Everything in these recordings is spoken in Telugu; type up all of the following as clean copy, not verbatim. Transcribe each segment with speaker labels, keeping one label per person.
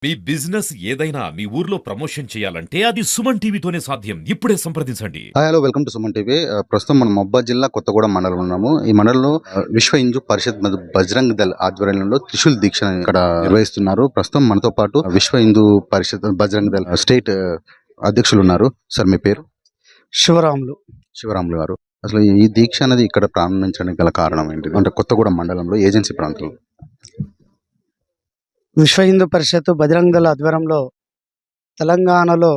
Speaker 1: మీ బిజినెస్ ఏదైనా మీ ఊర్లో ప్రమోషన్ చేయాలంటే అది సుమన్ టీవీతోనే సాధ్యం. ఇప్పుడే సంప్రదించండి.
Speaker 2: Hi hello welcome to Suman TV. ప్రస్తుతం మనం మహబూబాద్ జిల్లా కొత్తగూడెం మండలం ఉన్నాము. ఈ మండలంలో విశ్వ హిందూ పరిషత్ మరియు బజరంగ్ దళ్ ఆధ్వర్యంలో త్రిశూల్ దీక్ష ఇక్కడ నిర్వహిస్తున్నారు. ప్రస్తుతం మనతో పాటు విశ్వ హిందూ పరిషత్ బజరంగ్ దళ్ స్టేట్ అధ్యక్షులు ఉన్నారు. సార్ మీ పేరు?
Speaker 3: శివరాములు.
Speaker 2: శివరాములు గారు. అసలు ఈ దీక్ష అనేది ఇక్కడ ప్రారంభించడానికి గల కారణం ఏంటిది? అంటే కొత్తగూడెం మండలంలో ఏజెన్సీ ప్రాంతంలో
Speaker 3: విశ్వ హిందూ పరిషత్ బజరంగ్ దళ ఆధ్వర్యంలో తెలంగాణలో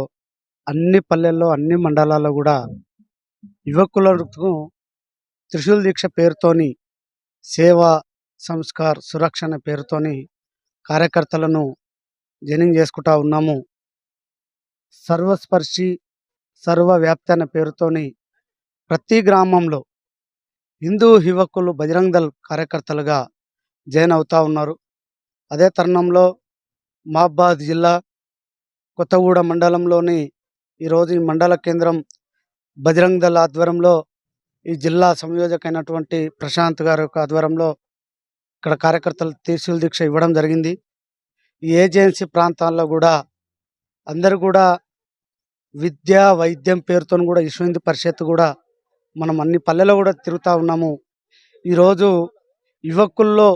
Speaker 3: అన్ని పల్లెల్లో అన్ని మండలాల్లో కూడా యువకులకు త్రిశూల్ దీక్ష పేరుతోని సేవా సంస్కార్ సురక్షణ పేరుతోని కార్యకర్తలను జైనింగ్ చేసుకుంటా ఉన్నాము. సర్వస్పర్శి సర్వవ్యాప్తి అనే పేరుతోని ప్రతి గ్రామంలో హిందూ యువకులు బజరంగ్ దళ్ కార్యకర్తలుగా జాయిన్ అవుతా ఉన్నారు. అదే తరుణంలో మహబూబాద్ జిల్లా కొత్తగూడెం మండలంలోని ఈరోజు ఈ మండల కేంద్రం బజరంగ్ దళ్ ఆధ్వర్యంలో ఈ జిల్లా సంయోజకైనటువంటి ప్రశాంత్ గారి యొక్క ఆధ్వర్యంలో ఇక్కడ కార్యకర్తలు త్రిశూల్ దీక్ష ఇవ్వడం జరిగింది. ఈ ఏజెన్సీ ప్రాంతాల్లో కూడా అందరూ కూడా విద్య వైద్యం పేరుతో కూడా విశ్వ హిందూ పరిషత్ కూడా మనం అన్ని పల్లెల్లో కూడా తిరుగుతూ ఉన్నాము. ఈరోజు యువకుల్లో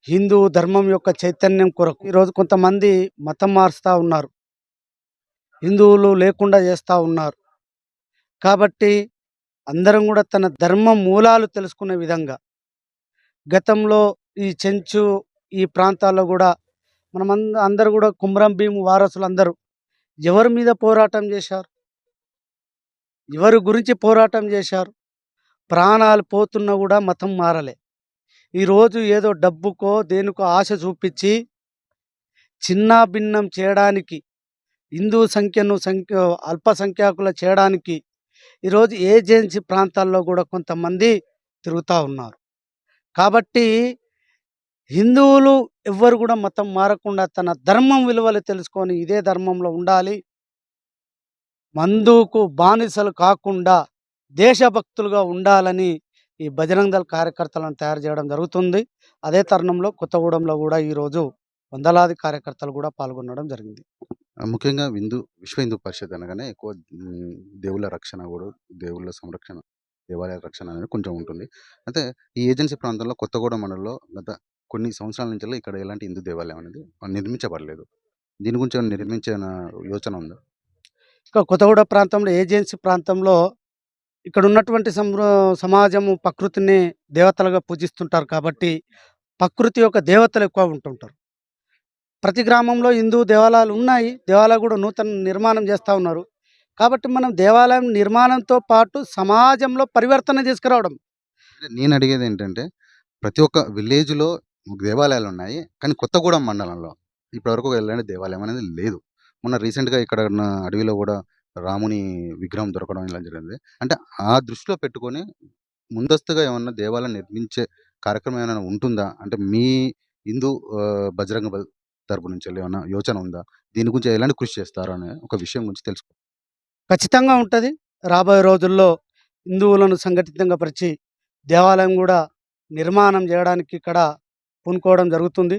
Speaker 3: హిందూ ధర్మం యొక్క చైతన్యం కొరకు ఈరోజు కొంతమంది మతం మారుస్తూ ఉన్నారు, హిందువులు లేకుండా చేస్తూ ఉన్నారు. కాబట్టి అందరం కూడా తన ధర్మ మూలాలు తెలుసుకునే విధంగా గతంలో ఈ చెంచు ఈ ప్రాంతాల్లో కూడా మనం అందరూ కూడా కుమ్రం భీము వారసులు అందరూ ఎవరి మీద పోరాటం చేశారు, ఎవరి గురించి పోరాటం చేశారు, ప్రాణాలు పోతున్నా కూడా మతం మారలే. ఈరోజు ఏదో డబ్బుకో దేనికో ఆశ చూపించి చిన్న భిన్నం చేయడానికి హిందూ సంఖ్యను అల్పసంఖ్యాకులు చేయడానికి ఈరోజు ఏజెన్సీ ప్రాంతాల్లో కూడా కొంతమంది తిరుగుతూ ఉన్నారు. కాబట్టి హిందువులు ఎవ్వరు కూడా మతం మారకుండా తన ధర్మం విలువలు తెలుసుకొని ఇదే ధర్మంలో ఉండాలి, మందుకు బానిసలు కాకుండా దేశభక్తులుగా ఉండాలని ఈ బజరంగ్ దళ్ కార్యకర్తలను తయారు చేయడం జరుగుతుంది. అదే తరుణంలో కొత్తగూడెంలో కూడా ఈరోజు వందలాది కార్యకర్తలు కూడా పాల్గొనడం జరిగింది.
Speaker 2: ముఖ్యంగా విశ్వ హిందూ పరిషత్ అనగానే ఎక్కువ దేవుళ్ళ రక్షణ కూడా, దేవుళ్ళ సంరక్షణ, దేవాలయాల రక్షణ అనేది కొంచెం ఉంటుంది. అయితే ఈ ఏజెన్సీ ప్రాంతంలో కొత్తగూడెం మండలంలో గత కొన్ని సంవత్సరాల నుంచి ఇక్కడ ఎలాంటి హిందూ దేవాలయం అనేది నిర్మించబడలేదు. దీని గురించి ఏమైనా నిర్మించిన యోచన ఉందా?
Speaker 3: ఇక కొత్తగూడెం ప్రాంతంలో ఏజెన్సీ ప్రాంతంలో ఇక్కడ ఉన్నటువంటి సమాజము ప్రకృతిని దేవతలుగా పూజిస్తుంటారు. కాబట్టి ప్రకృతి యొక్క దేవతలు ఎక్కువ ఉంటుంటారు. ప్రతి గ్రామంలో హిందూ దేవాలయాలు ఉన్నాయి, దేవాలయాలు కూడా నూతన నిర్మాణం చేస్తూ ఉన్నారు. కాబట్టి మనం దేవాలయం నిర్మాణంతో పాటు సమాజంలో పరివర్తన తీసుకురావడం.
Speaker 2: నేను అడిగేది ఏంటంటే ప్రతి ఒక్క విలేజ్లో దేవాలయాలు ఉన్నాయి, కానీ కొత్తగూడెం మండలంలో ఇప్పటివరకు ఎలాంటి దేవాలయం అనేది లేదు. మొన్న రీసెంట్గా ఇక్కడ ఉన్న అడవిలో కూడా రాముని విగ్రహం దొరకడం ఇలా జరిగింది. అంటే ఆ దృష్టిలో పెట్టుకొని ముందస్తుగా ఏమన్నా దేవాలయం నిర్మించే కార్యక్రమం ఏమైనా ఉంటుందా? అంటే మీ హిందూ బజరంగ బల్ తరపు నుంచి ఏమైనా యోచన ఉందా? దీని గురించి ఎలాంటి కృషి చేస్తారు అనే ఒక విషయం గురించి తెలుసుకో.
Speaker 3: ఖచ్చితంగా ఉంటుంది. రాబోయే రోజుల్లో హిందువులను సంఘటితంగా పరిచి దేవాలయం కూడా నిర్మాణం చేయడానికి ఇక్కడ పూనుకోవడం జరుగుతుంది.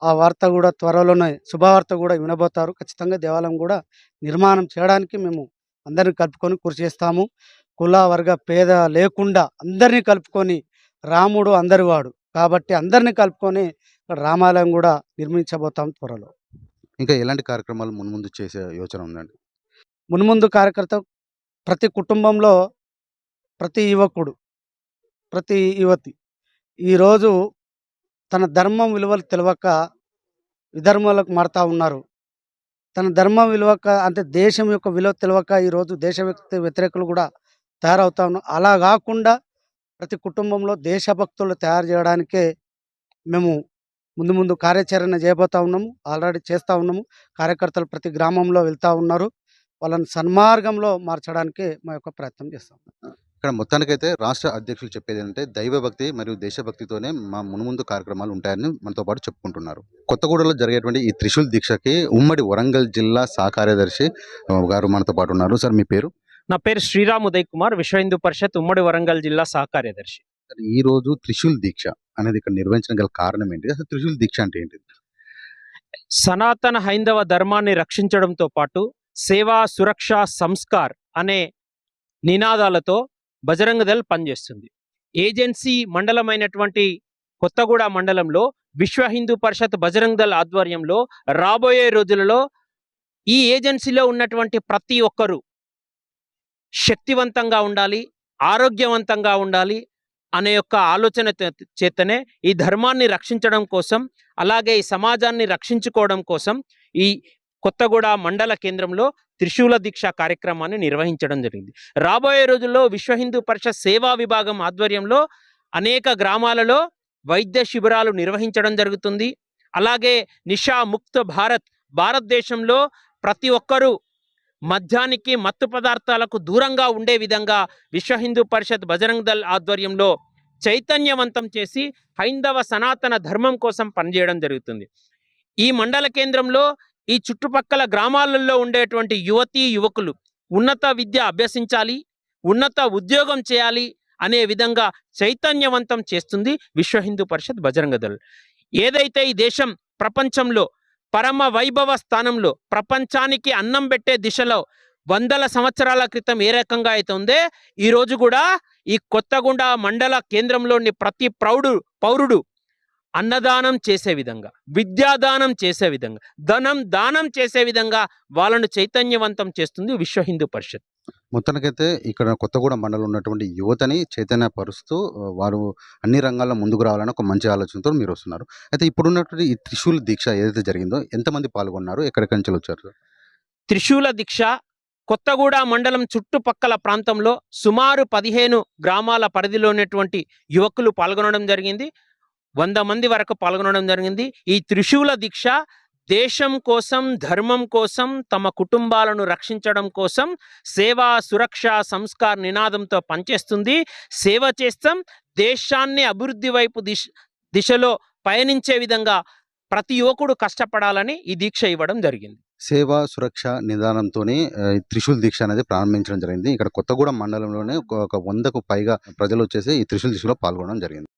Speaker 3: ఆ వార్త కూడా త్వరలోనే శుభవార్త కూడా వినబోతారు. ఖచ్చితంగా దేవాలయం కూడా నిర్మాణం చేయడానికి మేము అందరిని కలుపుకొని కృషి చేస్తాము. కుల వర్గ పేద లేకుండా అందరినీ కలుపుకొని, రాముడు అందరివాడు కాబట్టి అందరినీ కలుపుకొని ఇక్కడ రామాలయం కూడా నిర్మించబోతాం త్వరలో.
Speaker 2: ఇంకా ఎలాంటి కార్యక్రమాలు మున్ముందు చేసే యోచన ఉందండి?
Speaker 3: మున్ముందు కార్యకర్త ప్రతి కుటుంబంలో ప్రతి యువకుడు, ప్రతి యువతి ఈరోజు తన ధర్మం విలువలు తెలియక విధర్మాలకు మారుతూ ఉన్నారు. తన ధర్మం విలువక అంటే దేశం యొక్క విలువ తెలియక ఈరోజు దేశ వ్యతిరేకులు కూడా తయారవుతా ఉన్నారు. అలా కాకుండా ప్రతి కుటుంబంలో దేశభక్తులు తయారు చేయడానికే మేము ముందు ముందు కార్యాచరణ చేయబోతూ ఉన్నాము. ఆల్రెడీ చేస్తూ ఉన్నాము. కార్యకర్తలు ప్రతి గ్రామంలో వెళ్తూ ఉన్నారు. వాళ్ళని సన్మార్గంలో మార్చడానికి మా యొక్క ప్రయత్నం చేస్తాం.
Speaker 2: ఇక్కడ మొత్తానికైతే రాష్ట్ర అధ్యక్షులు చెప్పేది ఏంటంటే దైవభక్తి మరియు దేశభక్తితోనే మా మునుముందు కార్యక్రమాలు ఉంటాయని మనతో పాటు చెప్పుకుంటున్నారు. కొత్తగూడలో జరిగేటువంటి ఈ త్రిశూల్ దీక్షకి ఉమ్మడి వరంగల్ జిల్లా సహకార్యదర్శి గారు మనతో పాటు ఉన్నారు. సార్ మీ పేరు?
Speaker 4: నా పేరు శ్రీరామ్ ఉదయ్ కుమార్, విశ్వ హిందూ పరిషత్ ఉమ్మడి వరంగల్ జిల్లా సహకార్యదర్శి.
Speaker 2: ఈ రోజు త్రిశూల్ దీక్ష అనేది ఇక్కడ నిర్వహించడం గల కారణం ఏంటి? అసలు త్రిశూల్ దీక్ష అంటే ఏంటి?
Speaker 4: సనాతన హైందవ ధర్మాన్ని రక్షించడంతో పాటు సేవా సురక్ష సంస్కార్ అనే నినాదాలతో బజరంగ దళ్ పనిచేస్తుంది. ఏజెన్సీ మండలమైనటువంటి కొత్తగూడ మండలంలో విశ్వ హిందూ పరిషత్ బజరంగ దళ్ ఆధ్వర్యంలో రాబోయే రోజులలో ఈ ఏజెన్సీలో ఉన్నటువంటి ప్రతి ఒక్కరూ శక్తివంతంగా ఉండాలి, ఆరోగ్యవంతంగా ఉండాలి అనే యొక్క ఆలోచన చేతనే ఈ ధర్మాన్ని రక్షించడం కోసం, అలాగే ఈ సమాజాన్ని రక్షించుకోవడం కోసం ఈ కొత్తగూడ మండల కేంద్రంలో త్రిశూల దీక్ష కార్యక్రమాన్ని నిర్వహించడం జరిగింది. రాబోయే రోజుల్లో విశ్వ హిందూ పరిషత్ సేవా విభాగం ఆధ్వర్యంలో అనేక గ్రామాలలో వైద్య శిబిరాలు నిర్వహించడం జరుగుతుంది. అలాగే నిషా ముక్త భారతదేశంలో ప్రతి ఒక్కరూ మద్యానికి మత్తు పదార్థాలకు దూరంగా ఉండే విధంగా విశ్వ హిందూ పరిషత్ బజరంగ దళ్ ఆధ్వర్యంలో చైతన్యవంతం చేసి హైందవ సనాతన ధర్మం కోసం పనిచేయడం జరుగుతుంది. ఈ మండల కేంద్రంలో ఈ చుట్టుపక్కల గ్రామాలలో ఉండేటువంటి యువతీ యువకులు ఉన్నత విద్య అభ్యసించాలి, ఉన్నత ఉద్యోగం చేయాలి అనే విధంగా చైతన్యవంతం చేస్తుంది విశ్వ హిందూ పరిషత్ బజరంగ దళ్. ఏదైతే ఈ దేశం ప్రపంచంలో పరమ వైభవ స్థానంలో ప్రపంచానికి అన్నం పెట్టే దిశలో వందల సంవత్సరాల క్రితం ఏ రకంగా అయితే ఉందే, ఈరోజు కూడా ఈ కొత్తగూడ మండల కేంద్రంలోని ప్రతి పౌరుడు అన్నదానం చేసే విధంగా, విద్యాదానం చేసే విధంగా, దానం చేసే విధంగా వాళ్ళను చైతన్యవంతం చేస్తుంది విశ్వ హిందూ పరిషత్.
Speaker 2: మొత్తానికైతే ఇక్కడ కొత్తగూడ మండలంలో ఉన్నటువంటి యువతని చైతన్యపరుస్తూ వారు అన్ని రంగాల్లో ముందుకు రావాలని ఒక మంచి ఆలోచనతో మీరు వస్తున్నారు. అయితే ఇప్పుడున్నటువంటి ఈ త్రిశూల్ దీక్ష ఏదైతే జరిగిందో ఎంతమంది పాల్గొన్నారు, ఎక్కడికి నుంచి వచ్చారు?
Speaker 4: త్రిశూల దీక్ష కొత్తగూడ మండలం చుట్టుపక్కల ప్రాంతంలో సుమారు 15 గ్రామాల పరిధిలో ఉన్నటువంటి యువకులు పాల్గొనడం జరిగింది. 100 మంది వరకు పాల్గొనడం జరిగింది. ఈ త్రిశూల దీక్ష దేశం కోసం, ధర్మం కోసం, తమ కుటుంబాలను రక్షించడం కోసం సేవా సురక్ష సంస్కార్ నినాదంతో పనిచేస్తుంది. సేవ చేస్తాం, దేశాన్ని అభివృద్ధి వైపు దిశలో పయనించే విధంగా ప్రతి యువకుడు కష్టపడాలని ఈ దీక్ష ఇవ్వడం జరిగింది.
Speaker 2: సేవా సురక్ష నిదానంతోనే త్రిశూల్ దీక్ష అనేది ప్రారంభించడం జరిగింది. ఇక్కడ కొత్తగూడ మండలంలోనే ఒక 100కు పైగా ప్రజలు వచ్చేసి ఈ త్రిశూల్ దీక్షలో పాల్గొనడం జరిగింది.